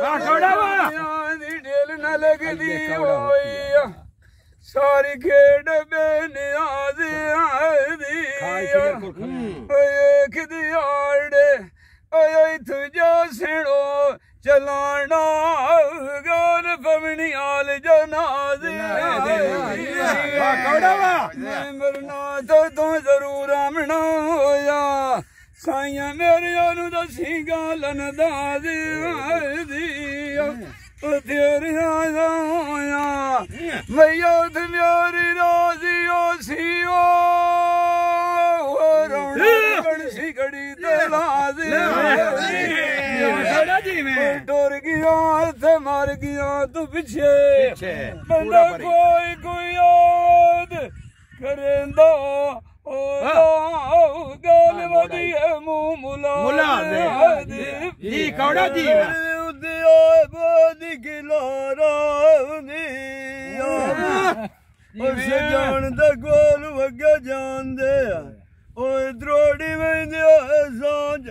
वाह कौड़ा वाह दी ढेल न लगदी होई सारी खेड बेनियाज आदी एक दियाड़े ओए तुझो सिणो चलाना गौर पवनी आल जनाज मरना तो जरूर आमना होया साइया मेरे ओनू दसी गालन दादी तेरिया होया मैया ते मेरी रोजी ओसियो सी घड़ी दलादी डोर गया ते मर गया तू पीछे बंदा कोई कोई याद करेंदा गल वदी मुंह मुला जी कौड़ा जी बोदी गिलारा जान दा गोल वग्गा जान दे ओए द्रोड़ी में सांझ